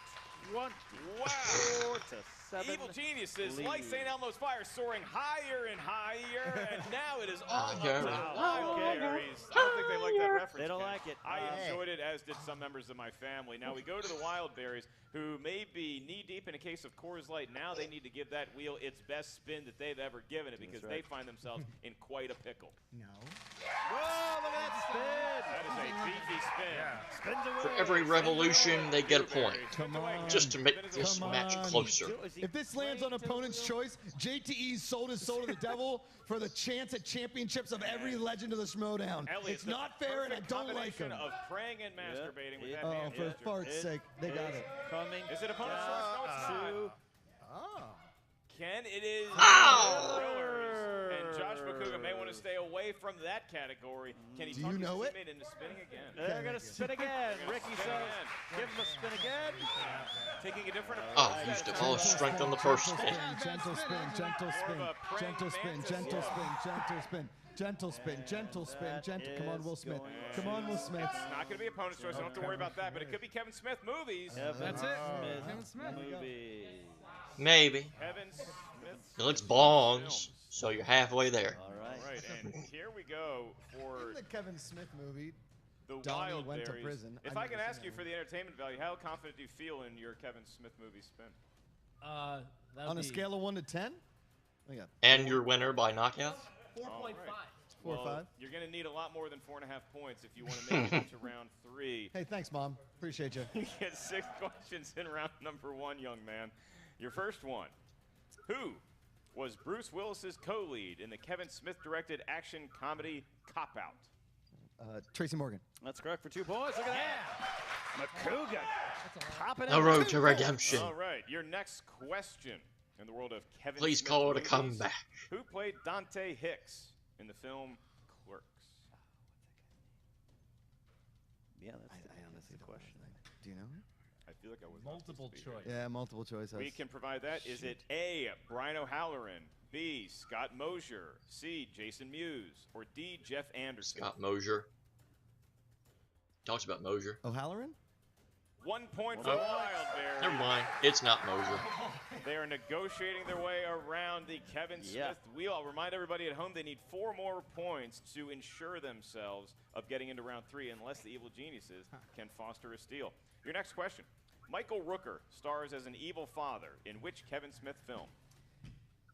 24 to 7. Evil Geniuses, lead. like St. Elmo's Fire, soaring higher and higher, and now it is all up to Okay. the Wildberries. I don't think they like that reference. They don't Ken. like it. I enjoyed it, as did some members of my family. Now we go to the Wildberries, who may be knee-deep in a case of Coors Light. Now they need to give that wheel its best spin that they've ever given it, because they find themselves in quite a pickle. No. Whoa, look at that spin! That is a beefy spin. Spins away. For every revolution, they get a point. Come on. Just to make this Come match on. closer. If this lands on opponent's choice, JTE sold his soul to the devil for the chance at championships of every legend of the Schmoedown. It's not fair, and I don't like him. Of praying and masturbating with that Oh, hand for gesture. fart's sake, they got it. Coming. Is it opponent's choice? No, it's not. Oh. Ken, it is Ow! Thrillers, and Josh McCougan may want to stay away from that category. Can he Do talk you his know it? teammate into spinning again? They're going to spin again. Ricky says, give him a spin again. Taking a different Oh, approach. used up all his strength on the first spin. Gentle spin, gentle spin, gentle spin, gentle spin, gentle spin, gentle spin, gentle spin, gentle. Come on, Will Smith. Come on, Will Smith. It's not going to be opponent's choice. I don't have to worry about that, but it could be Kevin Smith movies. That's it. Kevin Smith. Movie. Maybe. Kevin Smith. It looks bongs, so you're halfway there. All right. All right, and here we go for In the Kevin Smith movie, the Donnie went to Wildberries. prison. If I've I never can seen ask you that for the entertainment value, how confident do you feel in your Kevin Smith movie spin? on a scale of 1 to 10. I got And your winner by knockout? 4.5. All right. 4 or 5. You're going to need a lot more than 4.5 points if you want to make it to round 3. Hey, thanks, Mom. Appreciate you. You get 6 questions in round number 1, young man. Your first one. Who was Bruce Willis's co-lead in the Kevin Smith-directed action comedy Cop Out? Tracy Morgan. That's correct for 2 points. Look at that. McCougan. Popping The out. road to redemption. All right, your next question in the world of Kevin Please Smith call it a movies. comeback. Who played Dante Hicks in the film Clerks? Yeah, that's the question. Do you know? I feel like I was Multiple choice. Yeah, multiple choice. We can provide that. Is it A, Brian O'Halloran, B, Scott Mosier, C, Jason Mewes, or D, Jeff Anderson? Scott Mosier. Talks about Mosier. O'Halloran? 1 point for Wildberries. Never mind. It's not Mosier. They are negotiating their way around the Kevin Smith wheel. I'll remind everybody at home they need 4 more points to ensure themselves of getting into round 3 unless the Evil Geniuses can foster a steal. Your next question. Michael Rooker stars as an evil father in which Kevin Smith film?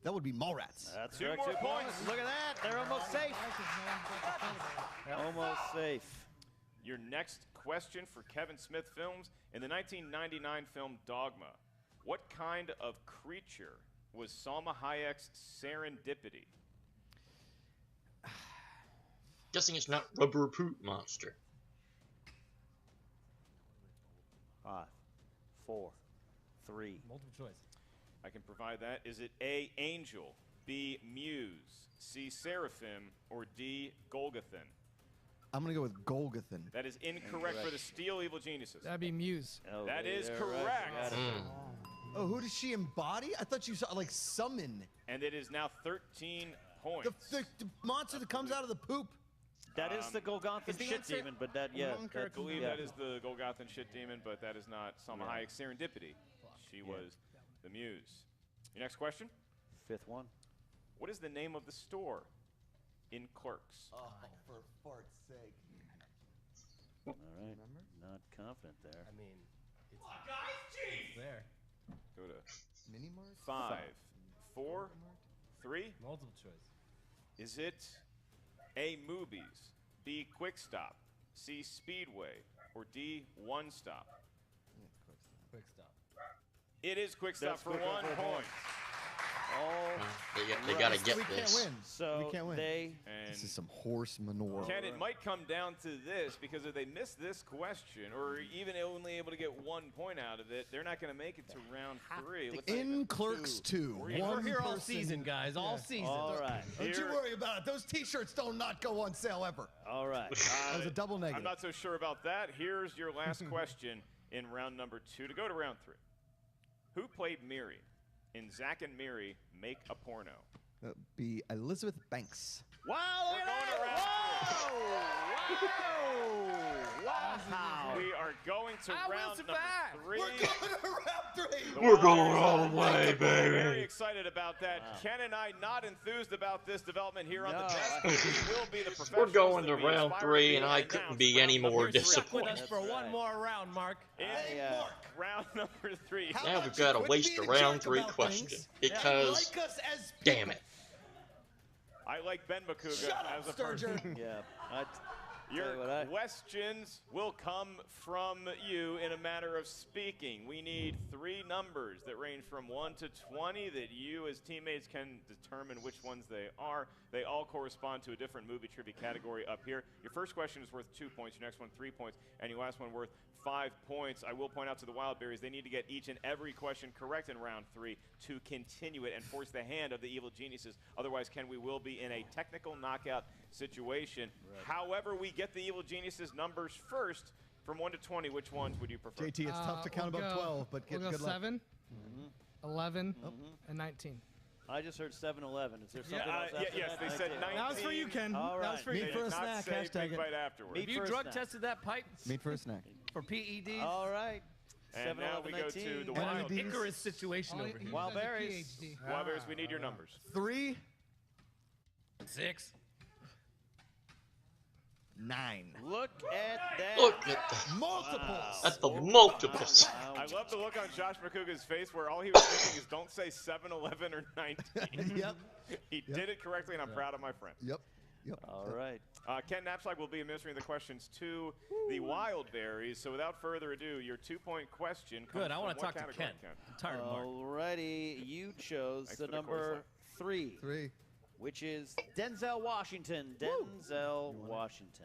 That would be Mallrats. That's 2 correct. more 2 points. Look at that. They're almost safe. Almost safe. Your next question for Kevin Smith films. In the 1999 film Dogma, what kind of creature was Salma Hayek's serendipity? Guessing it's not Rubber Poop Monster. 5, 4, 3. Multiple choice. I can provide that. Is it A, angel, B, muse, C, seraphim, or D, Golgothan? I'm going to go with Golgothan. That is incorrect for the Steel Evil Geniuses. That'd be Muse. Oh, That is they're correct. right. Oh, who does she embody? I thought you saw, like, summon. And it is now 13 points. The monster that comes out of the poop. That is the Golgothan is the shit answer demon, but that, yeah. I believe that is the Golgothan shit demon, but that is not Salma Hayek's serendipity. She was the muse. Your next question? 5th one. What is the name of the store in Clerks? Oh, for fart's sake. All right. Not confident there. I mean, it's there. Go to Mini Mart? 5, 4, 3. Multiple choice. Is it A, Movies, B, Quick Stop, C, Speedway, or D, One Stop? Quick stop. It is Quick Stop That's for Quick 1 Stop for a point. point. Oh, They got to get We can't this. win. so We can't win. they. This is And some horse manure. Ken, it might come down to this, because if they miss this question, or even only able to get 1 point out of it, they're not going to make it to round 3. Let's In Clerks 2. We're One here all person- season, guys. All season. All right. Don't you worry about it. Those T-shirts don't not go on sale ever. All right. That was a double negative. I'm not so sure about that. Here's your last question in round number 2 to go to round 3. Who played Miri in Zack and Miri Make a Porno? Be Elizabeth Banks. Wow, look We're at going to that. round Wow. We are going to round number 3. We're going to round 3. We're going all the way, We're very baby. excited about that. Ken and I not enthused about this development here on the No, desk. We will be the We're professionals going that to we round aspire to 3, be and I and couldn't announce be any round more number 3. Stuck with disappointed. us for one more round, Mark. Round number 3. Now we've got to waste a round 3 question because, damn it. I like Ben Makuga Shut up, as a Sturgeon. person. Yeah. Your questions will come from you in a manner of speaking. We need 3 numbers that range from 1 to 20 that you as teammates can determine which ones they are. They all correspond to a different movie trivia category up here. Your first question is worth 2 points, your next one 3 points, and your last one worth 5 points. I will point out to the Wildberries, they need to get each and every question correct in round 3 to continue it and force the hand of the evil geniuses. Otherwise, Ken, we will be in a technical knockout situation. However, we get the evil geniuses numbers first from 1 to 20. Which ones would you prefer? JT, it's tough to count above 12, but we'll go good luck. 7, 11, and 19. I just heard 7-Eleven. Is there something else after yes, that? they said 19. That was for you, Ken. All That right. was for They you. did for a not snack, say hashtag big it. bite afterwards. Meat Have you for a drug snack. tested that pipe Meat for a snack. for PEDs? All right. And now we go to 7-Eleven, the 19. Wild. Icarus situation over here. Wildberries. Wildberries, we need your numbers. 3, 6. 9. Look at that. Look at the Multiples. At the multiples. I love the look on Josh McCouga's face where all he was thinking is don't say 7-Eleven or 19. Yep. He did it correctly, and I'm proud of my friend. Yep. All right. Ken Knapsack will be administering the questions to the Wildberries. So without further ado, your 2-point question comes Good. I want to from what talk to category, Ken. I'm tired of Mark. Alrighty. You chose Thanks the for the number chorus 3, which is Denzel Washington. Denzel Washington.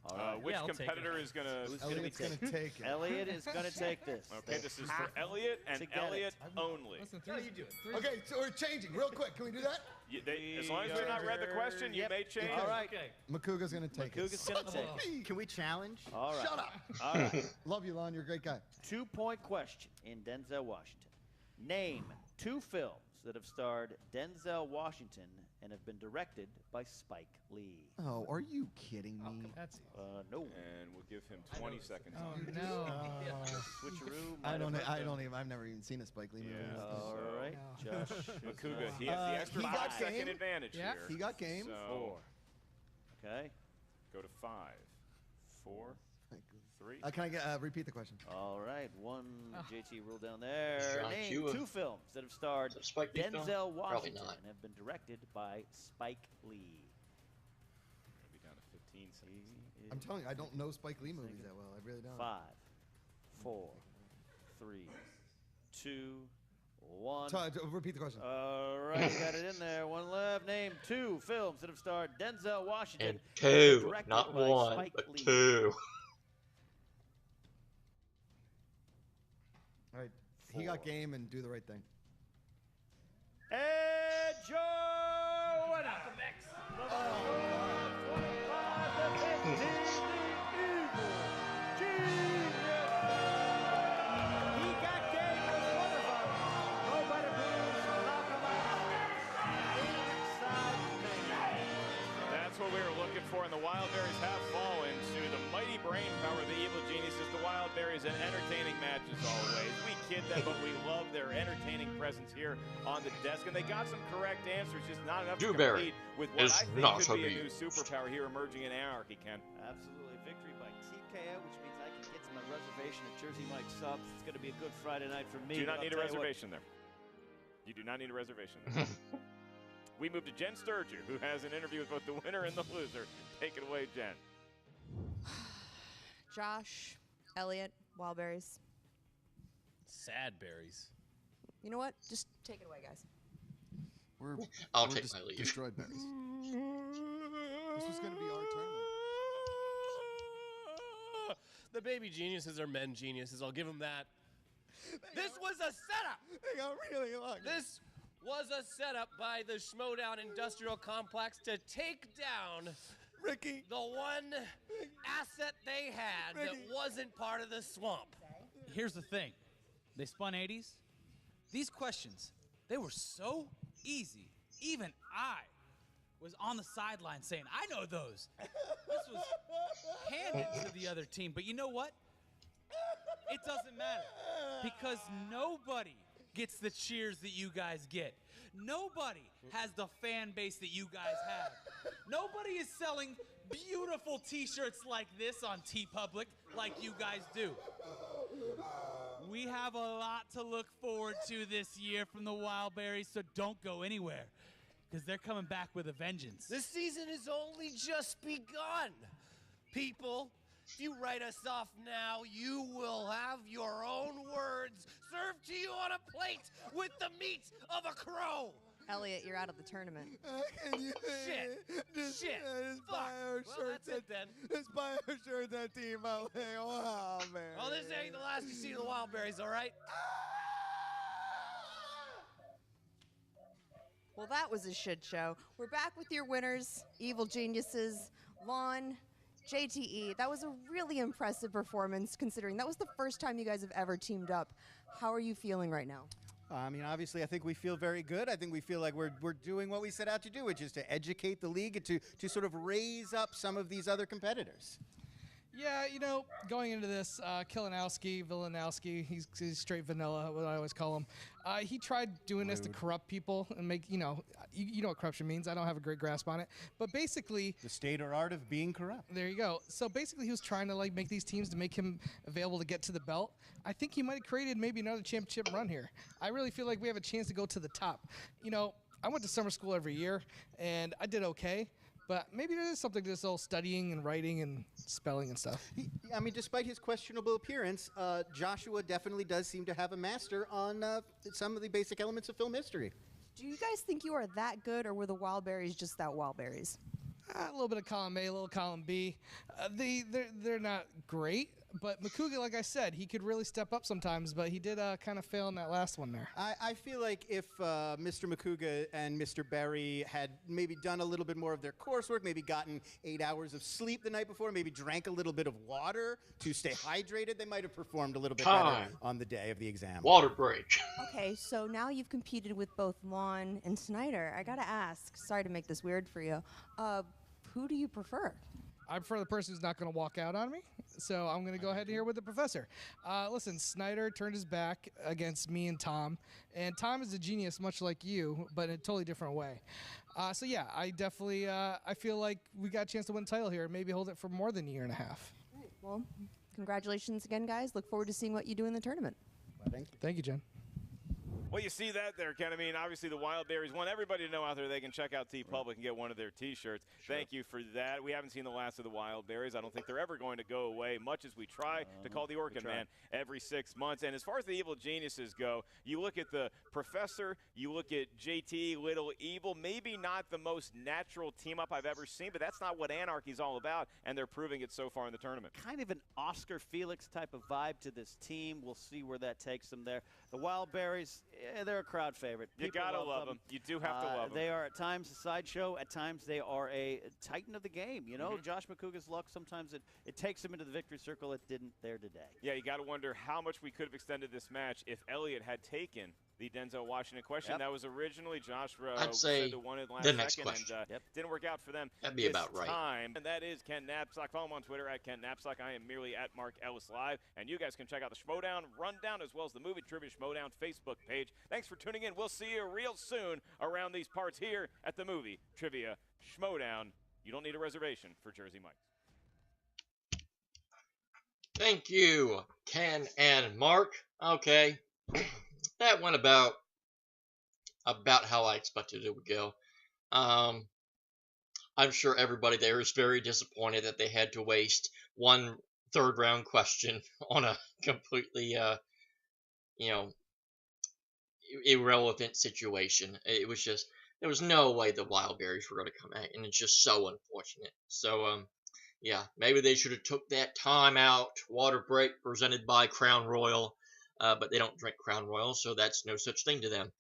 All right. Which Yeah, I'll take competitor it. is going to... Elliot's going to take it. Elliot is going to take this. Okay, this is for Elliot and to get it. Elliot only. Listen, No, you do it. Okay, so we're changing real quick. Can we do that? As long as we've not read the question, you may change. All right. Okay. Makuga's going to take Makuga's it. going to take it. Can we challenge? All right. Shut up. All right. Love you, Lon. You're a great guy. 2-point question in Denzel Washington. Name 2 films that have starred Denzel Washington and have been directed by Spike Lee. Oh, are you kidding me? That's No. And we'll give him 20 seconds. Oh, on this. no. Switcheroo. I don't even. I've never even seen a Spike Lee movie. Yeah. All right, No. Josh. Makuga, he has the extra he got 5-second game. advantage Yeah. here. He got game. So 4. Okay. go to 5, 4, 3. Can I get, repeat the question? All right. 1 JT rule down there. John Name Hua. 2 films that have starred Is it a Spike Lee film? Denzel Probably Washington not. and have been directed by Spike Lee. Maybe down to 15 seconds. I'm telling you, I don't know Spike Lee movies that well. I really don't. 5, 4, 3, 2, 1. Repeat the question. All right, you got it in there. 1 left. Name 2 films that have starred Denzel Washington. And and have been 2, directed not by 1, Spike but Lee. 2. All right. He got game and do the right thing. And Joe Malcolm X. He got game with one of them. Nobody believes Malcolm X. That's what we were looking for, and the Wildberries have fallen to the mighty brain power of the evil geniuses. The Wildberries, an entertaining match as always. We kid them, but we love their entertaining presence here on the desk, and they got some correct answers, just not enough to Dewberry compete with what is I think not could be a new abused. superpower here emerging in Anarchy, Ken. Absolutely. Victory by TKO, which means I can get to my reservation at Jersey Mike Subs. It's going to be a good Friday night for me. Do not but need a I'll tell you what, reservation there. You do not need a reservation there. We move to Jen Sturger, who has an interview with both the winner and the loser. Take it away, Jen. Josh, Elliot, Wildberries. Sad berries. You know what? Just take it away, guys. I'll take my leave. Destroyed berries. This was going to be our tournament. The baby geniuses are men geniuses. I'll give them that. This was a setup. They got really lucky. This was a setup by the Schmoedown Industrial Complex to take down Ricky, the one asset they had that wasn't part of the swamp. Here's the thing. They spun 80s. These questions, they were so easy. Even I was on the sideline saying, I know those. This was handed to the other team. But you know what? It doesn't matter because nobody gets the cheers that you guys get. Nobody has the fan base that you guys have. Nobody is selling beautiful t-shirts like this on TeePublic like you guys do. We have a lot to look forward to this year from the Wildberries, so don't go anywhere because they're coming back with a vengeance. The season has only just begun. People, if you write us off now, you will have your own words served to you on a plate with the meat of a crow. Elliot, you're out of the tournament. Shit. Just Fuck. buy our Well, shirts. that's it then. Just buy our shirts at Team Up. Wow, man. Well, this ain't the last you see of the Wildberries, all right? Well, that was a shit show. We're back with your winners, Evil Geniuses, Lon, JTE. That was a really impressive performance considering that was the first time you guys have ever teamed up. How are you feeling right now? I mean, obviously, I think we feel very good. I think we feel like we're doing what we set out to do, which is to educate the league and to sort of raise up some of these other competitors. Yeah, you know, going into this, Vilanowski, he's straight vanilla, what I always call him. He tried doing this to corrupt people and make, you know what corruption means. I don't have a great grasp on it. But basically... the state or art of being corrupt. There you go. So basically he was trying to, like, make these teams to make him available to get to the belt. I think he might have created maybe another championship run here. I really feel like we have a chance to go to the top. You know, I went to summer school every year, and I did okay. But maybe there is something to this whole studying and writing and spelling and stuff. I mean, despite his questionable appearance, Joshua definitely does seem to have a master on some of the basic elements of film history. Do you guys think you are that good, or were the Wildberries just that Wildberries? A little bit of column A, a little column B. They're not great, but Makuga, like I said, he could really step up sometimes, but he did kind of fail in that last one there. I feel like if Mr. Makuga and Mr. Berry had maybe done a little bit more of their coursework, maybe gotten 8 hours of sleep the night before, maybe drank a little bit of water to stay hydrated, they might have performed a little bit better on the day of the exam. Water break. Okay, so now you've competed with both Lon and Snyder. I gotta ask, sorry to make this weird for you, who do you prefer? I prefer the person who's not going to walk out on me, so I'm going to go ahead here with the professor. Listen, Snyder turned his back against me and Tom, and Tom is a genius much like you, but in a totally different way. So yeah, I definitely I feel like we got a chance to win the title here, maybe hold it for more than a year and a half. Right, well, congratulations again, guys. Look forward to seeing what you do in the tournament. Well, thank you. Thank you, Jen. Well, you see that there, Ken. I mean, obviously the Wildberries want everybody to know out there they can check out TeePublic and get one of their T-shirts. Sure. Thank you for that. We haven't seen the last of the Wildberries. I don't think they're ever going to go away, much as we try to call the Orchid Man every 6 months. And as far as the Evil Geniuses go, you look at the Professor, you look at JT, Little Evil, maybe not the most natural team-up I've ever seen, but that's not what Anarchy's all about, and they're proving it so far in the tournament. Kind of an Oscar Felix type of vibe to this team. We'll see where that takes them there. The Wildberries, they're a crowd favorite. You gotta love them. You do have to love them. They are at times a sideshow. At times they are a titan of the game. You know, Josh Makuga's luck, sometimes it takes him into the victory circle. It didn't there today. Yeah, you got to wonder how much we could have extended this match if Elliott had taken the Denzel Washington question. That was originally Josh I'd say to one in the last the next second, question. And didn't work out for them. That'd be about right. Time. And that is Ken Knapsack. Follow him on Twitter at Ken Knapsack. I am merely at Mark Ellis Live. And you guys can check out the Schmoedown Rundown as well as the Movie Trivia Schmoedown Facebook page. Thanks for tuning in. We'll see you real soon around these parts here at the Movie Trivia Schmoedown. You don't need a reservation for Jersey Mike. Thank you, Ken and Mark. Okay, that went about how I expected it would go. I'm sure everybody there is very disappointed that they had to waste one third-round question on a completely, irrelevant situation. It was just, there was no way the Wildberries were going to come out, and it's just so unfortunate. So, yeah, maybe they should have took that time out. Water break presented by Crown Royal, but they don't drink Crown Royal, so that's no such thing to them.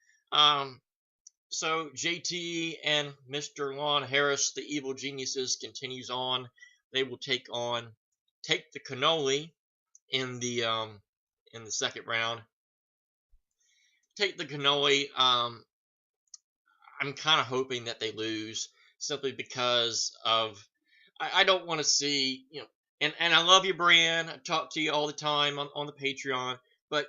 So JTE and Mr. Lon Harris, the Evil Geniuses, continues on. They will take the Cannoli in the second round. Take the Cannoli. I'm kind of hoping that they lose, simply because of I don't want to see, and I love you, Brian. I talk to you all the time on the Patreon, but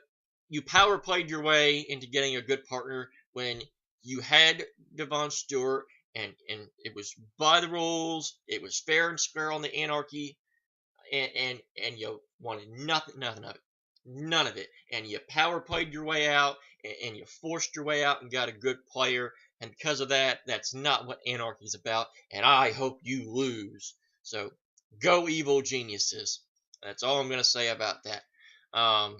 you power played your way into getting a good partner when you had Devon Stewart, and it was by the rules, it was fair and square on the Anarchy, and you wanted nothing of it, none of it, and you power played your way out, and you forced your way out and got a good player, and because of that, that's not what Anarchy is about, and I hope you lose. So go evil geniuses. That's all I'm gonna say about that. Um,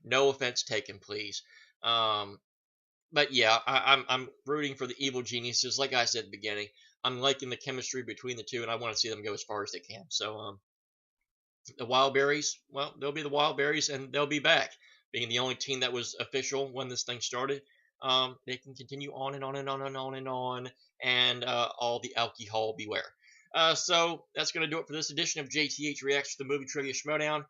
no offense taken, please. But yeah, I'm rooting for the evil geniuses. Like I said at the beginning, I'm liking the chemistry between the two, and I want to see them go as far as they can. So the Wildberries, well, they'll be the Wildberries, and they'll be back, being the only team that was official when this thing started. They can continue on and on and on and on and on, and all the alcohol beware. So that's going to do it for this edition of JTH Reacts to the Movie Trivia Schmoedown.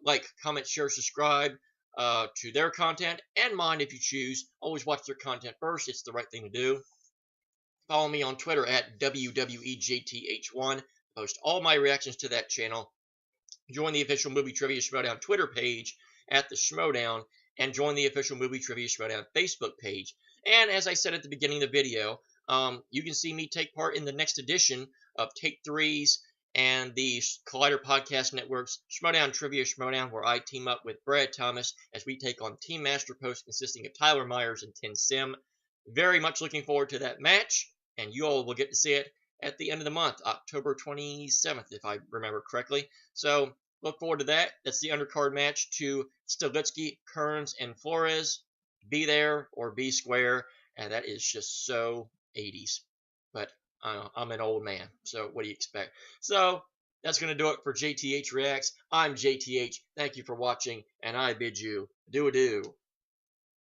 Like, comment, share, subscribe to their content and mine if you choose. Always watch their content first. It's the right thing to do. Follow me on Twitter at WWEJTH1. Post all my reactions to that channel. Join the official Movie Trivia Schmoedown Twitter page at the Schmoedown, and join the official Movie Trivia Schmoedown Facebook page. And as I said at the beginning of the video, you can see me take part in the next edition of Take Threes and the Collider Podcast Network's Schmoedown Trivia Schmoedown, where I team up with Brad Thomas as we take on Team Master Post consisting of Tyler Myers and Tin Sim. Very much looking forward to that match, and you all will get to see it at the end of the month, October 27th, if I remember correctly. So look forward to that. That's the undercard match to Stalitsky, Kearns, and Flores. Be there or be square, and that is just so 80s. But I'm an old man, so what do you expect? So that's going to do it for JTH Reacts. I'm JTH. Thank you for watching, and I bid you do-a-do.